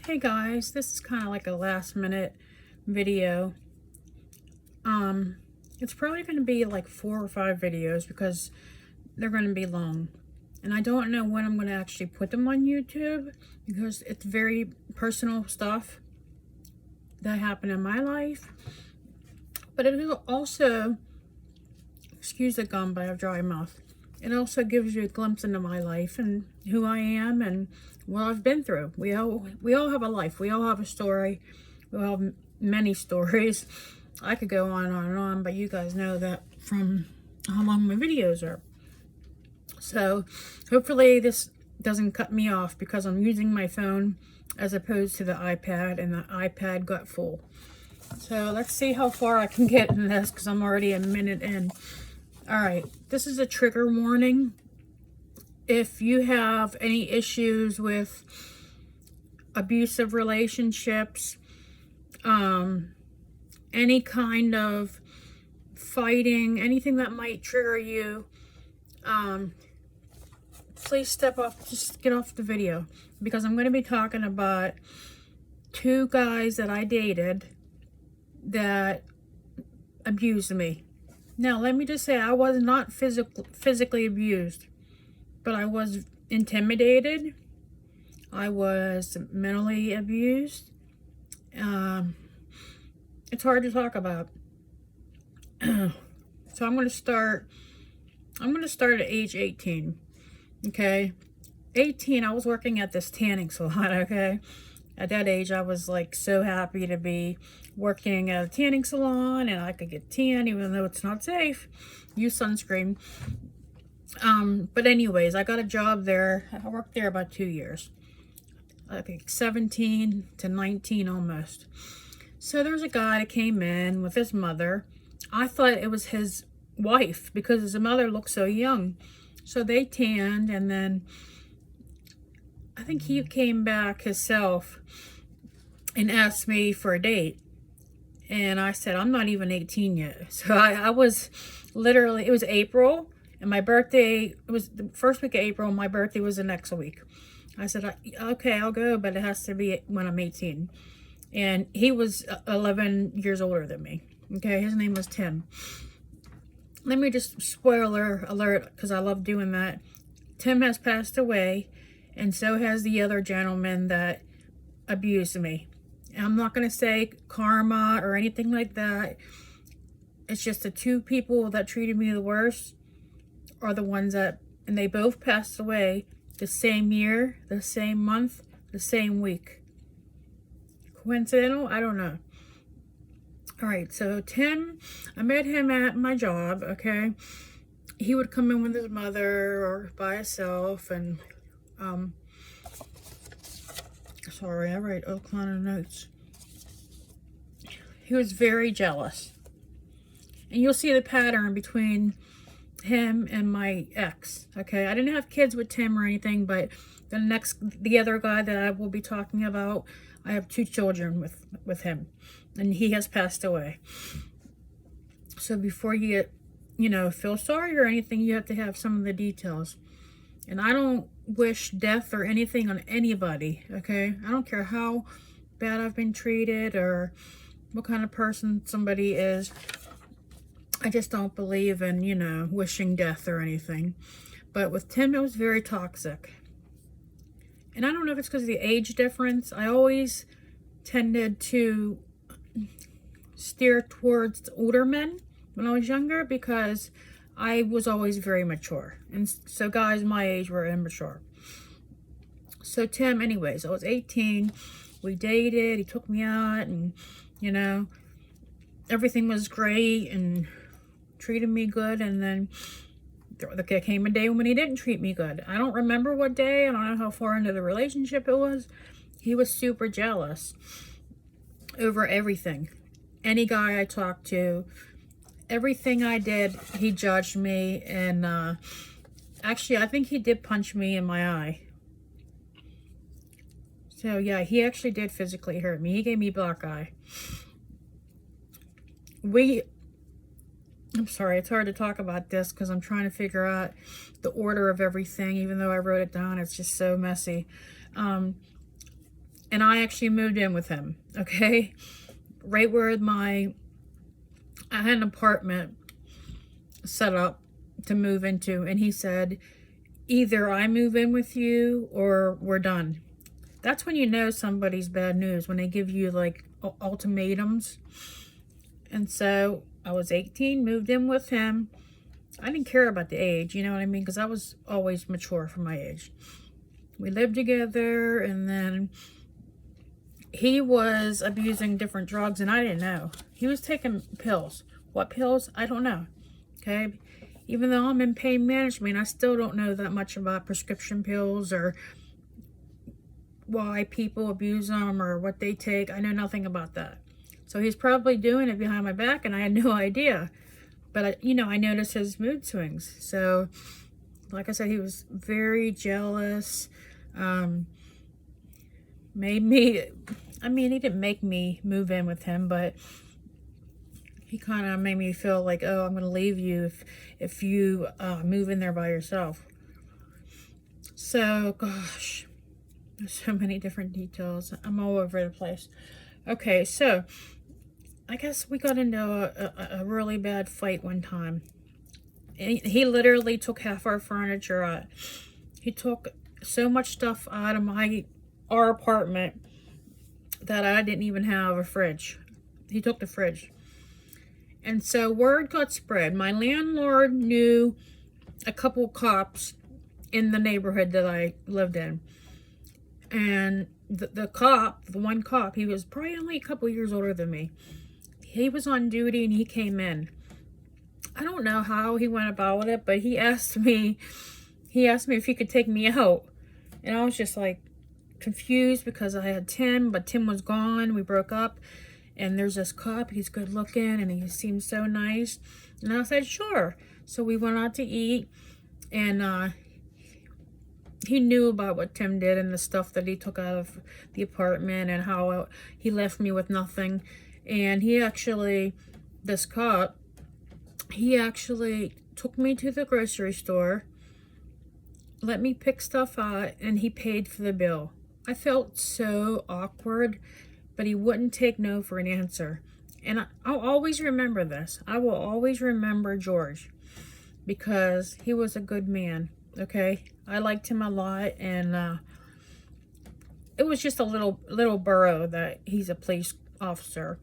Hey guys, this is kind of like a last minute video. It's probably going to be like 4 or 5 videos because they're going to be long. And I don't know when I'm going to actually put them on YouTube because it's very personal stuff that happened in my life. But it also, excuse the gum, but I have dry mouth. It also gives you a glimpse into my life and who I am and what I've been through. We all have a life. We all have a story. We all have many stories. I could go on and on, but you guys know that from how long my videos are. So hopefully this doesn't cut me off because I'm using my phone as opposed to the iPad, and the iPad got full. So let's see how far I can get in this because I'm already a minute in. Alright, this is a trigger warning. If you have any issues with abusive relationships, any kind of fighting, anything that might trigger you, please step up, just get off the video, because I'm going to be talking about 2 guys that I dated that abused me. Now, let me just say, I was not physically abused, but I was intimidated. I was mentally abused. It's hard to talk about. So I'm going to start at age 18. Okay? 18, I was working at this tanning salon, okay? At that age, I was like so happy to be working at a tanning salon and I could get tan even though it's not safe. Use sunscreen. But anyways, I got a job there. I worked there about 2 years. I think 17 to 19 almost. So there's a guy that came in with his mother. I thought it was his wife because his mother looked so young. So they tanned, and then I think he came back himself and asked me for a date. And I said, I'm not even 18 yet. So I was literally, it was April, and my birthday, it was the first week of April, and my birthday was the next week. I said, okay, I'll go, but it has to be when I'm 18. And he was 11 years older than me. Okay, his name was Tim. Let me just spoiler alert, because I love doing that. Tim has passed away, and so has the other gentleman that abused me. And I'm not going to say karma or anything like that. It's just the 2 people that treated me the worst are the ones that, and they both passed away the same year, the same month, the same week. Coincidental? I don't know. Alright, so Tim, I met him at my job, okay? He would come in with his mother or by himself, and sorry, I write all kind of notes. He was very jealous. And you'll see the pattern between him and my ex, okay? I didn't have kids with Tim or anything, but the other guy that I will be talking about, I have 2 children with him, and he has passed away. So before you feel sorry or anything, you have to have some of the details. And I don't wish death or anything on anybody, okay? I don't care how bad I've been treated or what kind of person somebody is. I just don't believe in, wishing death or anything. But with Tim, it was very toxic. And I don't know if it's because of the age difference. I always tended to steer towards older men when I was younger because I was always very mature. And so guys my age were immature. So Tim, anyways, I was 18. We dated. He took me out and, everything was great and treated me good. And then there came a day when he didn't treat me good. I don't remember what day. I don't know how far into the relationship it was. He was super jealous over everything. Any guy I talked to, everything I did, he judged me. And actually, I think he did punch me in my eye. So yeah, he actually did physically hurt me. He gave me black eye. I'm sorry, it's hard to talk about this because I'm trying to figure out the order of everything. Even though I wrote it down, it's just so messy. and I actually moved in with him, okay? Right where I had an apartment set up to move into, and he said, either I move in with you or we're done. That's when you know somebody's bad news, when they give you like ultimatums. And so I was 18, moved in with him. I didn't care about the age, you know what I mean? Because I was always mature for my age. We lived together, and then he was abusing different drugs, and I didn't know. He was taking pills. What pills? I don't know. Okay? Even though I'm in pain management, I still don't know that much about prescription pills or why people abuse them or what they take. I know nothing about that. So he's probably doing it behind my back, and I had no idea. But, I noticed his mood swings. So, like I said, he was very jealous. Made me, he didn't make me move in with him, but he kind of made me feel like, oh, I'm going to leave you if you move in there by yourself. So, gosh, there's so many different details. I'm all over the place. Okay, so I guess we got into a really bad fight one time. He literally took half our furniture out. He took so much stuff out of our apartment that I didn't even have a fridge. He took the fridge. And so word got spread. My landlord knew a couple cops in the neighborhood that I lived in. And the one cop, he was probably only a couple years older than me. He was on duty and he came in. I don't know how he went about it, but he asked me if he could take me out. And I was just like confused because I had Tim, but Tim was gone. We broke up. And there's this cop, he's good looking and he seems so nice. And I said, sure. So we went out to eat, and he knew about what Tim did and the stuff that he took out of the apartment and how he left me with nothing. And this cop, he actually took me to the grocery store, let me pick stuff out, and he paid for the bill. I felt so awkward, but he wouldn't take no for an answer. And I'll always remember this. I will always remember George, because he was a good man, okay? I liked him a lot, and it was just a little borough that he's a police officer.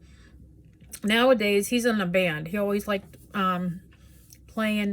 Nowadays, he's in a band. He always liked playing